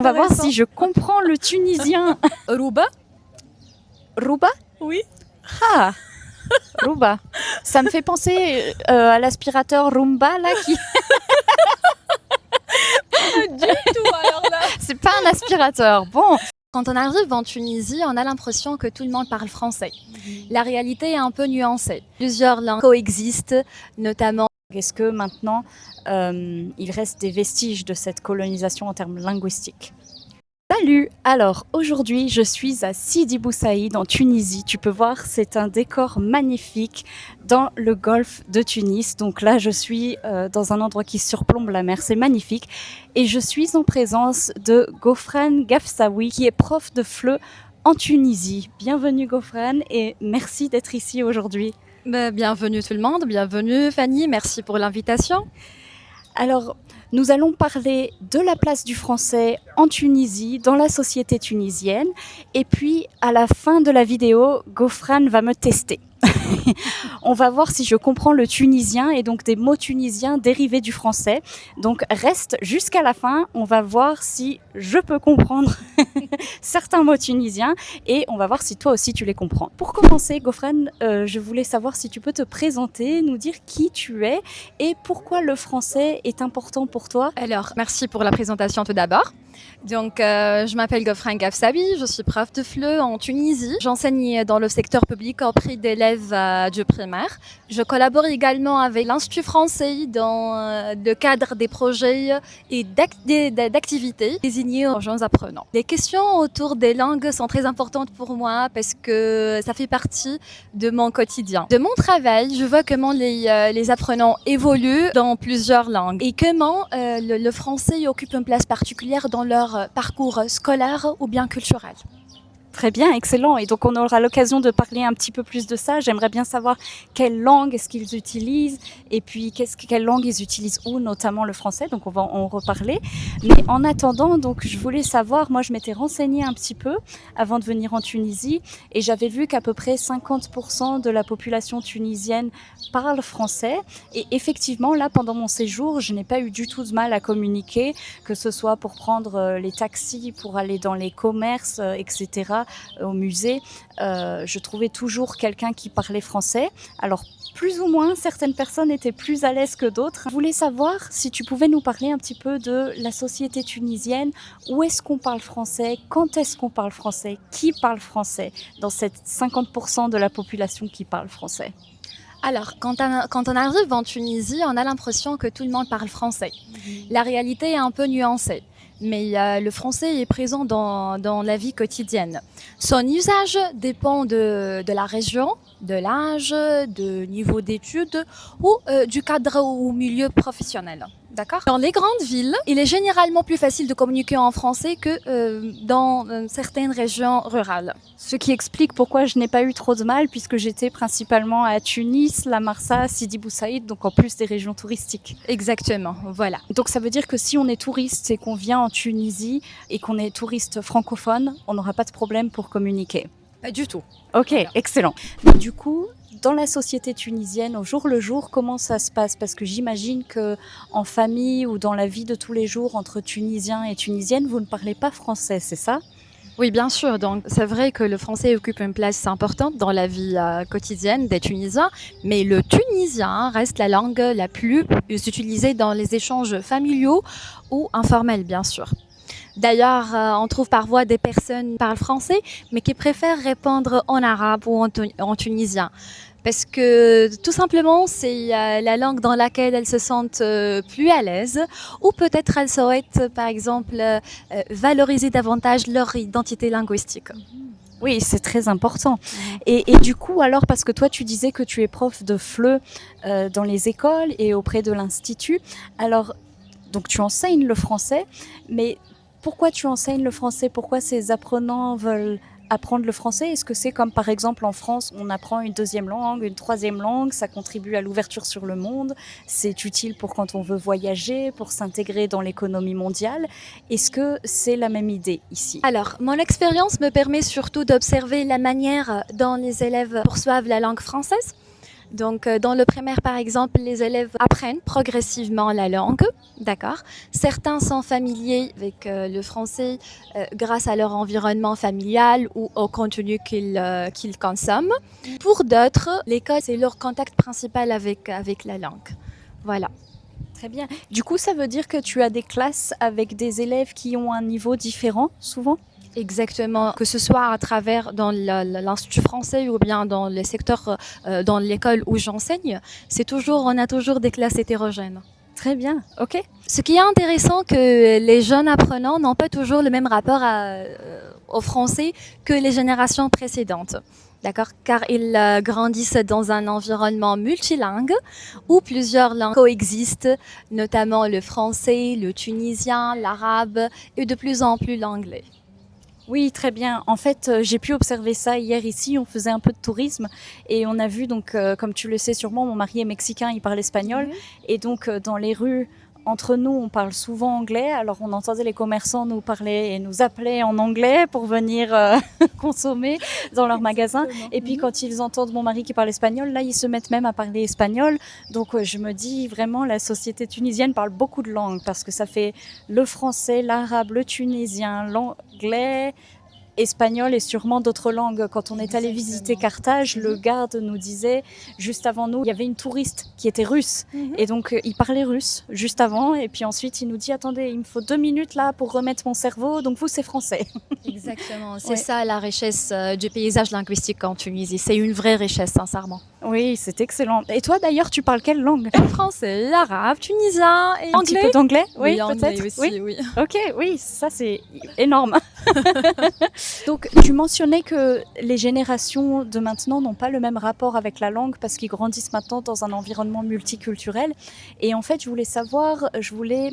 On va voir si je comprends le tunisien. Rouba? Rouba? Oui. Ah, Rouba. Ça me fait penser à l'aspirateur Roomba là qui. Du tout alors là. C'est pas un aspirateur. Bon. Quand on arrive en Tunisie, on a l'impression que tout le monde parle français. La réalité est un peu nuancée. Plusieurs langues coexistent, notamment. Est-ce que maintenant, il reste des vestiges de cette colonisation en termes linguistiques? Salut! Alors, aujourd'hui, je suis à Sidi Bou Saïd en Tunisie. Tu peux voir, c'est un décor magnifique dans le golfe de Tunis. Donc là, je suis dans un endroit qui surplombe la mer. C'est magnifique. Et je suis en présence de Gofran Gafsaoui, qui est prof de FLE en Tunisie. Bienvenue Gofran et merci d'être ici aujourd'hui. Bienvenue tout le monde, bienvenue Fanny, merci pour l'invitation. Alors, nous allons parler de la place du français en Tunisie, dans la société tunisienne. Et puis, à la fin de la vidéo, Gofran va me tester. On va voir si je comprends le tunisien et donc des mots tunisiens dérivés du français. Donc, reste jusqu'à la fin. On va voir si je peux comprendre certains mots tunisiens et on va voir si toi aussi tu les comprends. Pour commencer, Gofran, je voulais savoir si tu peux te présenter, nous dire qui tu es et pourquoi le français est important pour toi. Alors, merci pour la présentation tout d'abord. Donc, je m'appelle Gofran Gafsaoui, je suis prof de FLE en Tunisie. J'enseigne dans le secteur public auprès d'élèves du primaire. Je collabore également avec l'Institut français dans le cadre des projets et d'activités désignées aux jeunes apprenants. Les questions autour des langues sont très importantes pour moi parce que ça fait partie de mon quotidien. De mon travail, je vois comment les apprenants évoluent dans plusieurs langues et comment le français occupe une place particulière dans leur parcours scolaire ou bien culturel. Très bien, excellent. Et donc, on aura l'occasion de parler un petit peu plus de ça. J'aimerais bien savoir quelle langue est-ce qu'ils utilisent et puis quelle langue ils utilisent où, notamment le français. Donc, on va en reparler. Mais en attendant, donc, je voulais savoir, moi, je m'étais renseignée un petit peu avant de venir en Tunisie et j'avais vu qu'à peu près 50% de la population tunisienne parle français. Et effectivement, là, pendant mon séjour, je n'ai pas eu du tout de mal à communiquer, que ce soit pour prendre les taxis, pour aller dans les commerces, etc., au musée, je trouvais toujours quelqu'un qui parlait français. Alors, plus ou moins, certaines personnes étaient plus à l'aise que d'autres. Je voulais savoir si tu pouvais nous parler un petit peu de la société tunisienne. Où est-ce qu'on parle français? Quand est-ce qu'on parle français? Qui parle français dans cette 50% de la population qui parle français? Alors, quand on arrive en Tunisie, on a l'impression que tout le monde parle français. La réalité est un peu nuancée. Mais le français est présent dans la vie quotidienne. Son usage dépend de la région, de l'âge, du niveau d'études ou du cadre ou milieu professionnel. D'accord? Dans les grandes villes, il est généralement plus facile de communiquer en français que dans certaines régions rurales. Ce qui explique pourquoi je n'ai pas eu trop de mal puisque j'étais principalement à Tunis, La Marsa, Sidi Bou Saïd, donc en plus des régions touristiques. Exactement, voilà. Donc ça veut dire que si on est touriste et qu'on vient en Tunisie et qu'on est touriste francophone, on n'aura pas de problème pour communiquer. Pas du tout. Ok, voilà. Excellent. Mais du coup, dans la société tunisienne, au jour le jour, comment ça se passe? Parce que j'imagine qu'en famille ou dans la vie de tous les jours, entre Tunisiens et Tunisiennes, vous ne parlez pas français, c'est ça? Oui, bien sûr. Donc, c'est vrai que le français occupe une place importante dans la vie quotidienne des Tunisiens, mais le tunisien reste la langue la plus utilisée dans les échanges familiaux ou informels, bien sûr. D'ailleurs, on trouve parfois des personnes qui parlent français, mais qui préfèrent répondre en arabe ou en tunisien. Parce que tout simplement, c'est la langue dans laquelle elles se sentent plus à l'aise, ou peut-être elles souhaitent, par exemple, valoriser davantage leur identité linguistique. Oui, c'est très important. Et du coup, alors, parce que toi, tu disais que tu es prof de FLE dans les écoles et auprès de l'Institut, alors, donc tu enseignes le français, mais pourquoi tu enseignes le français? Pourquoi ces apprenants veulent apprendre le français? Est-ce que c'est comme par exemple en France, on apprend une deuxième langue, une troisième langue, ça contribue à l'ouverture sur le monde, c'est utile pour quand on veut voyager, pour s'intégrer dans l'économie mondiale. Est-ce que c'est la même idée ici? Alors, mon expérience me permet surtout d'observer la manière dont les élèves perçoivent la langue française. Donc, dans le primaire, par exemple, les élèves apprennent progressivement la langue, d'accord. Certains sont familiers avec le français grâce à leur environnement familial ou au contenu qu'ils consomment. Pour d'autres, l'école, c'est leur contact principal avec la langue. Voilà. Très bien. Du coup, ça veut dire que tu as des classes avec des élèves qui ont un niveau différent, souvent? Exactement, que ce soit à travers dans l'Institut français ou bien dans les secteurs, dans l'école où j'enseigne, on a toujours des classes hétérogènes. Très bien, ok. Ce qui est intéressant, que les jeunes apprenants n'ont pas toujours le même rapport au français que les générations précédentes. D'accord, car ils grandissent dans un environnement multilingue où plusieurs langues coexistent, notamment le français, le tunisien, l'arabe et de plus en plus l'anglais. Oui, très bien. En fait, j'ai pu observer ça hier ici. On faisait un peu de tourisme et on a vu, donc, comme tu le sais sûrement, mon mari est mexicain, il parle espagnol. Et donc, dans les rues, entre nous, on parle souvent anglais. Alors, on entendait les commerçants nous parler et nous appeler en anglais pour venir consommer dans leur magasin. Et puis, quand ils entendent mon mari qui parle espagnol, là, ils se mettent même à parler espagnol. Donc, je me dis vraiment, la société tunisienne parle beaucoup de langues parce que ça fait le français, l'arabe, le tunisien, l'anglais, espagnol et sûrement d'autres langues. Quand on est allé visiter Carthage, le garde nous disait, juste avant nous, il y avait une touriste qui était russe. Et donc, il parlait russe juste avant. Et puis ensuite, il nous dit, attendez, il me faut 2 minutes là pour remettre mon cerveau. Donc, vous, c'est français. Exactement. C'est ça la richesse du paysage linguistique en Tunisie. C'est une vraie richesse, sincèrement. Oui, c'est excellent. Et toi, d'ailleurs, tu parles quelle langue? Le français, l'arabe, tunisien et anglais. Un petit peu d'anglais? Oui, peut-être aussi, oui. Ok, oui, ça c'est énorme. Donc, tu mentionnais que les générations de maintenant n'ont pas le même rapport avec la langue parce qu'ils grandissent maintenant dans un environnement multiculturel. Et en fait, je voulais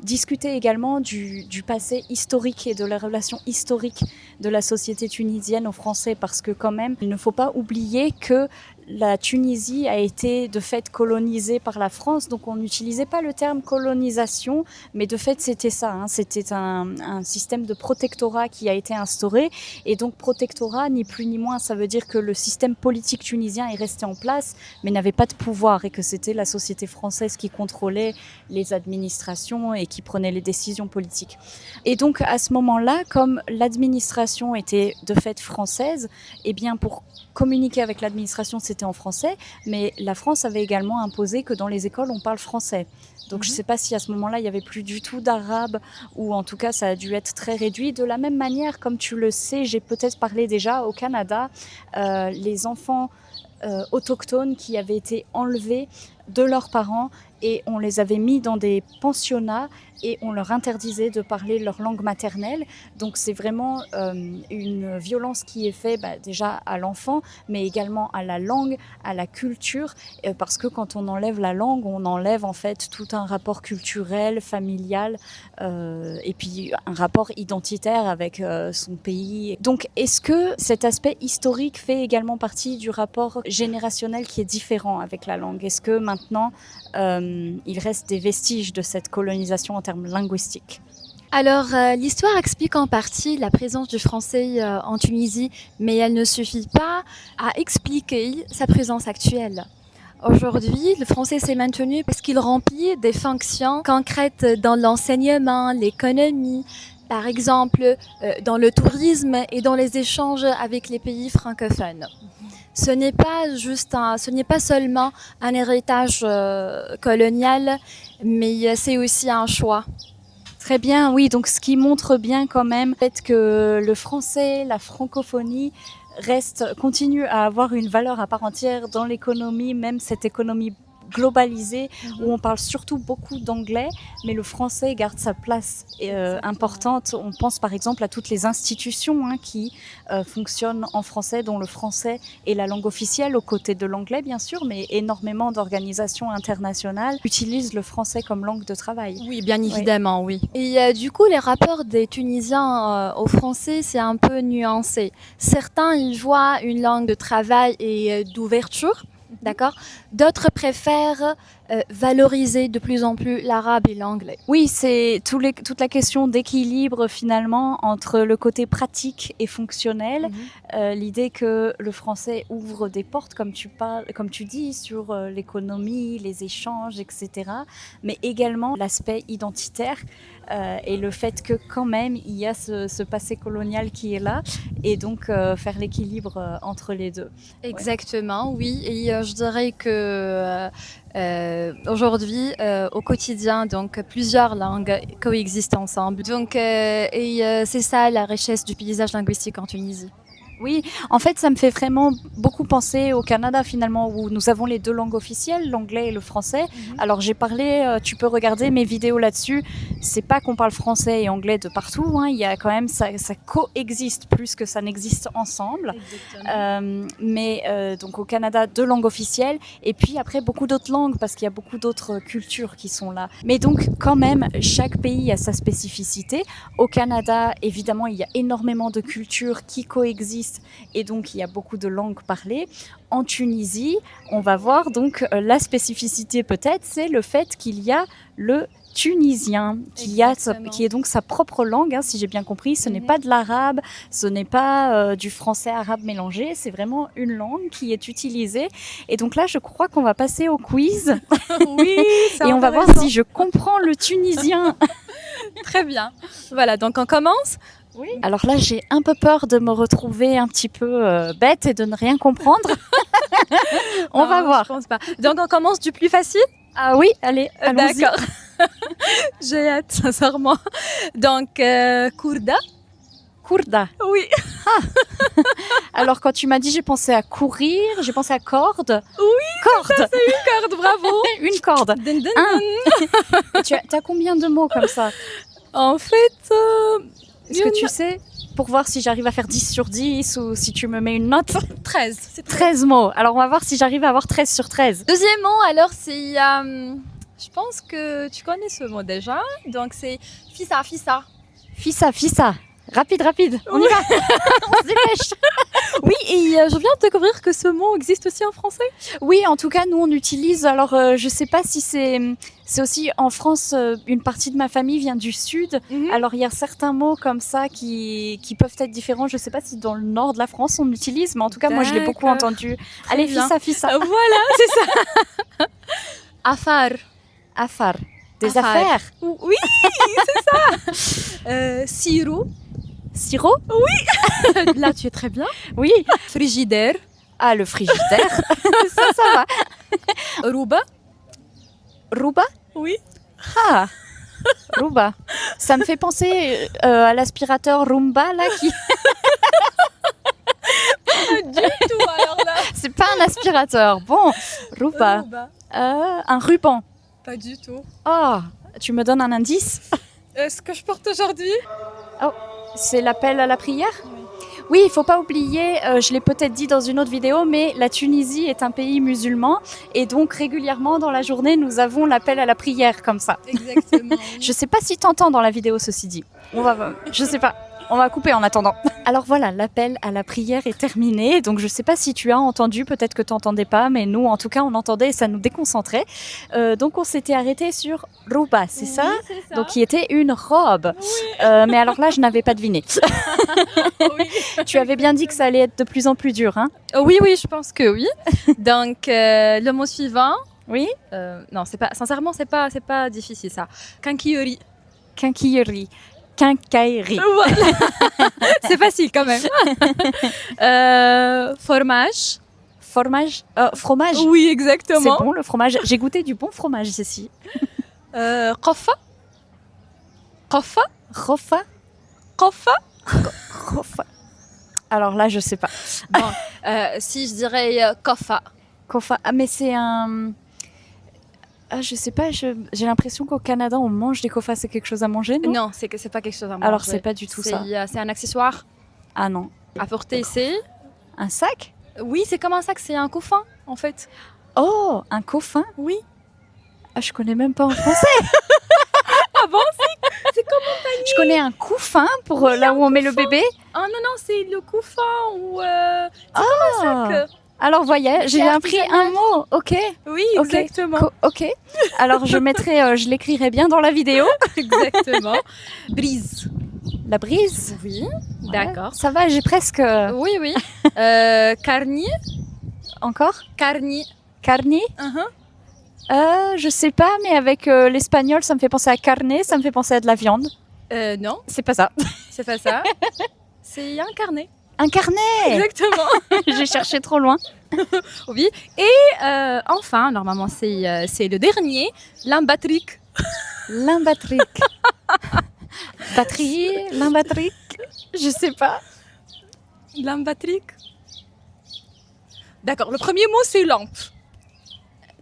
discuter également du passé historique et de la relation historique de la société tunisienne aux Français, parce que quand même, il ne faut pas oublier que la Tunisie a été de fait colonisée par la France, donc on n'utilisait pas le terme colonisation, mais de fait c'était ça, hein, c'était un système de protectorat qui a été instauré, et donc protectorat, ni plus ni moins, ça veut dire que le système politique tunisien est resté en place, mais n'avait pas de pouvoir, et que c'était la société française qui contrôlait les administrations et qui prenait les décisions politiques. Et donc à ce moment-là, comme l'administration était de fait française, eh bien pour communiquer avec l'administration, c'était en français, mais la France avait également imposé que dans les écoles, on parle français. Donc je ne sais pas si à ce moment-là, il n'y avait plus du tout d'arabe, ou en tout cas, ça a dû être très réduit. De la même manière, comme tu le sais, j'ai peut-être parlé déjà, au Canada, les enfants autochtones qui avaient été enlevés de leurs parents et on les avait mis dans des pensionnats et on leur interdisait de parler leur langue maternelle. Donc c'est vraiment une violence qui est faite déjà à l'enfant, mais également à la langue, à la culture, parce que quand on enlève la langue, on enlève en fait tout un rapport culturel, familial, et puis un rapport identitaire avec son pays. Donc est-ce que cet aspect historique fait également partie du rapport générationnel qui est différent avec la langue? Est-ce que maintenant il reste des vestiges de cette colonisation en termes linguistiques? Alors, l'histoire explique en partie la présence du français en Tunisie, mais elle ne suffit pas à expliquer sa présence actuelle. Aujourd'hui, le français s'est maintenu parce qu'il remplit des fonctions concrètes dans l'enseignement, l'économie, par exemple dans le tourisme et dans les échanges avec les pays francophones. Ce n'est pas seulement un héritage colonial, mais c'est aussi un choix. Très bien, oui, donc ce qui montre bien quand même le fait que le français, la francophonie continue à avoir une valeur à part entière dans l'économie, même cette économie globalisée où on parle surtout beaucoup d'anglais, mais le français garde sa place importante. On pense par exemple à toutes les institutions qui fonctionnent en français, dont le français est la langue officielle aux côtés de l'anglais bien sûr, mais énormément d'organisations internationales utilisent le français comme langue de travail. Oui, bien évidemment, oui. Et du coup, les rapports des Tunisiens au français, c'est un peu nuancé. Certains, ils voient une langue de travail et d'ouverture. D'accord. D'autres préfèrent valoriser de plus en plus l'arabe et l'anglais. Oui, c'est toute la question d'équilibre finalement entre le côté pratique et fonctionnel. L'idée que le français ouvre des portes, comme tu dis, sur l'économie, les échanges, etc. Mais également l'aspect identitaire et le fait que quand même il y a ce passé colonial qui est là et donc faire l'équilibre entre les deux. Exactement, oui. Et je dirais que aujourd'hui, au quotidien, donc plusieurs langues coexistent ensemble. Donc, c'est ça la richesse du paysage linguistique en Tunisie. Oui, en fait, ça me fait vraiment beaucoup penser au Canada finalement, où nous avons les deux langues officielles, l'anglais et le français. Alors j'ai parlé, tu peux regarder mes vidéos là-dessus. C'est pas qu'on parle français et anglais de partout, hein. Il y a quand même ça coexiste plus que ça n'existe ensemble. Donc au Canada, deux langues officielles, et puis après beaucoup d'autres langues parce qu'il y a beaucoup d'autres cultures qui sont là. Mais donc quand même, chaque pays a sa spécificité. Au Canada, évidemment, il y a énormément de cultures qui coexistent. Et donc, il y a beaucoup de langues parlées. En Tunisie, on va voir donc la spécificité peut-être, c'est le fait qu'il y a le tunisien, qui est donc sa propre langue, hein, si j'ai bien compris. Ce n'est pas de l'arabe, ce n'est pas du français arabe mélangé, c'est vraiment une langue qui est utilisée. Et donc là, je crois qu'on va passer au quiz. Oui, et on va voir si je comprends le tunisien. Très bien. Voilà, donc on commence. Oui. Alors là, j'ai un peu peur de me retrouver un petit peu bête et de ne rien comprendre. On va voir. Je pense pas. Donc on commence du plus facile. Ah oui, allez, allons-y. D'accord. J'ai hâte, sincèrement. Donc, Kourda. Kourda. Oui. Alors quand tu m'as dit, j'ai pensé à courir, j'ai pensé à corde. Oui, corde. Ça, c'est une corde, bravo. Une corde. Dun, dun, dun. Tu as combien de mots comme ça? En fait, est-ce que tu sais, pour voir si j'arrive à faire 10 sur 10 ou si tu me mets une note? 13. C'est 13 mots. Alors on va voir si j'arrive à avoir 13 sur 13. Deuxième mot, alors c'est... je pense que tu connais ce mot déjà. Donc c'est fissa, fissa. Fissa, fissa. Rapide, on y va. On se dépêche. Oui, et je viens de découvrir que ce mot existe aussi en français. Oui, en tout cas, nous on utilise. Alors, je sais pas si c'est aussi en France. Une partie de ma famille vient du sud. Alors, il y a certains mots comme ça qui peuvent être différents. Je sais pas si dans le nord de la France on utilise, mais en tout cas, moi je l'ai beaucoup entendu. Allez, fissa. Voilà, c'est ça. Afar. Afar. Des affaires. Oui, c'est ça. Sirop. Sirop? Oui. Là, tu es très bien. Oui. Frigidaire. Ah, le frigidaire. ça va. Rouba. Rouba? Oui. Ah, Rouba. Ça me fait penser à l'aspirateur Roomba, là, qui... Pas du tout, alors là. C'est pas un aspirateur. Bon, Rouba. Un ruban. Pas du tout. Oh, tu me donnes un indice? Ce que je porte aujourd'hui? Oh, c'est l'appel à la prière? Oui, il faut pas oublier, je l'ai peut-être dit dans une autre vidéo, mais la Tunisie est un pays musulman et donc régulièrement dans la journée, nous avons l'appel à la prière comme ça. Exactement. Je sais pas si t'entends dans la vidéo, ceci dit. Je sais pas. On va couper en attendant. Alors voilà, l'appel à la prière est terminé. Donc je sais pas si tu as entendu, peut-être que tu n'entendais pas, mais nous en tout cas on entendait et ça nous déconcentrait. Donc on s'était arrêté sur Rouba, c'est ça? C'est ça. Donc qui était une robe. Oui. Mais alors là je n'avais pas deviné. Oui. Tu avais bien dit que ça allait être de plus en plus dur, hein? Oui, je pense que oui. Donc le mot suivant. Oui. Non, sincèrement, c'est pas difficile ça. Quinquillerie. Quinquillerie. Quincaillerie. Voilà. C'est facile quand même. Fromage. Fromage. Oui, exactement. C'est bon le fromage. J'ai goûté du bon fromage ici. Qofa. Alors là, je sais pas. Bon, si je dirais kofa. Kofa. Ah, mais c'est un... Ah, je sais pas, j'ai l'impression qu'au Canada, on mange des kofas. C'est quelque chose à manger, non? Non, c'est pas quelque chose à manger. Alors, c'est pas du tout ça. C'est un accessoire. Ah non. À porter ici. Un sac? Oui, c'est comme un sac, c'est un couffin, en fait. Oh, un coffin? Oui. Ah, je connais même pas en français. Ah bon, c'est comme un panier. Je connais un couffin pour là où on met le bébé. Ah non, c'est le couffin ou... c'est comme un sac. Alors, voyez, j'ai appris un mot. Ok. Oui, Ok. exactement. Ok. Alors, je l'écrirai bien dans la vidéo. Exactement. Brise. La brise. Oui, Ouais. d'accord. Ça va, j'ai presque. Oui, oui. Carni. Encore. Carni. Carni. Je sais pas, mais avec l'espagnol, ça me fait penser à carne, ça me fait penser à de la viande. Non, C'est pas ça. c'est pas ça. C'est un carnet. Un carnet. Exactement. J'ai cherché trop loin. Oui. Et enfin, normalement, c'est le dernier, l'imbatrique. Limbatrique. Batterie, limbatrique. Je sais pas. L'imbatrique. D'accord, le premier mot, c'est lampe.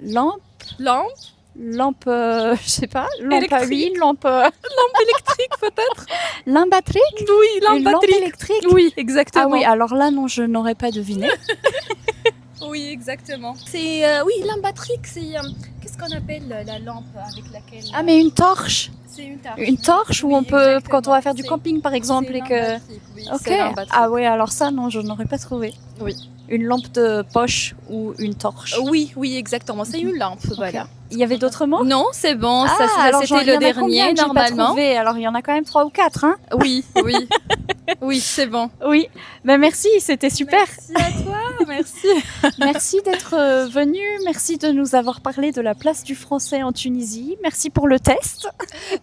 Lampe. Lampe. Lampe, je sais pas. Lampe à Électrique. huile, lampe. Lampe électrique, peut-être. Limbatrique. Oui, Une lampe l'imbatrique. électrique. Oui, Ah exactement. oui, alors là, non, je n'aurais pas deviné. Oui, exactement. C'est oui, l'imbatrique, c'est qu'est-ce qu'on appelle la lampe avec laquelle Ah, mais une torche. c'est une torche. Une torche où Oui, on peut, exactement. quand on va faire du C'est- camping par exemple, c'est et que. l'imbatrique, oui, Ok. c'est l'imbatrique. Ah ouais, alors ça, non, je n'aurais pas trouvé. Oui. Une lampe de poche ou une torche. Oui, oui, exactement. C'est une lampe, voilà. Il y avait d'autres mots? Non, c'est bon. Ah, ça, alors c'était il y en le a combien dernier que j'ai pas normalement. trouvé. Alors il y en a quand même 3 ou 4, hein? Oui, oui, oui, c'est bon. Oui. Ben merci, c'était super. Merci à toi, merci. Merci d'être venu. Merci de nous avoir parlé de la place du français en Tunisie. Merci pour le test.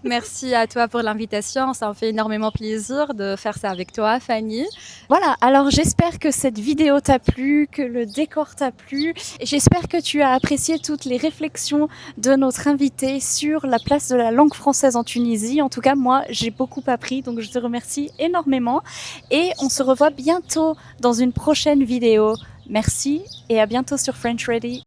Merci à toi pour l'invitation. Ça me fait énormément plaisir de faire ça avec toi, Fanny. Voilà, alors j'espère que cette vidéo t'a plu, que le décor t'a plu. Et j'espère que tu as apprécié toutes les réflexions de notre invité sur la place de la langue française en Tunisie. En tout cas, moi, j'ai beaucoup appris, donc je te remercie énormément. Et on se revoit bientôt dans une prochaine vidéo. Merci et à bientôt sur French Ready.